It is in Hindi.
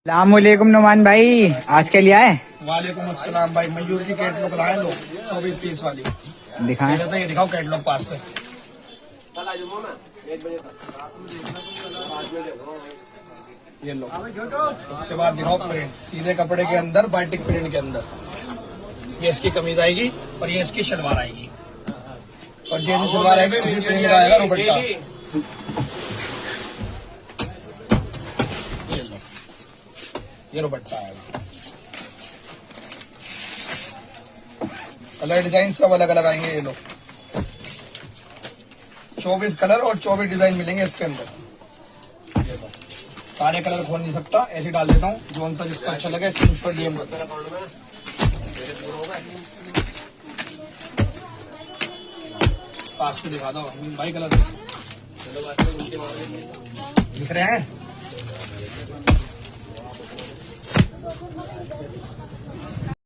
अस्सलामुअलैकुम नुमान भाई, आज क्या लिया है? वालेकुम अस्सलाम भाई। मयूर की कैटलॉग लाए लो 24 पीस वाली। दिखाएं। पहले तो ये दिखाओ कैटलॉग पास से। ये लो। उसके बाद दिखाओ प्रिंट, सीधे कपड़े के अंदर बाटिक प्रिंट के अंदर। ये इसकी कमीज आएगी और ये इसकी शलवार आएगी। और जैसी शलवार आएगी उसी प्रिंट का आएगा दुपट्टा। ये लो, ये दुपट्टा आएगा। कलर डिजाइन सब अलग अलग आएंगे। ये लो 24 कलर और 24 डिजाइन मिलेंगे इसके अंदर। ये लो, सारे कलर खोल नहीं सकता, ऐसे डाल देता हूँ। जो सा जिसको अच्छा लगे स्क्रीनशॉट डीएम कर। पास से दिखा दो भाई कलर दिख रहे हैं।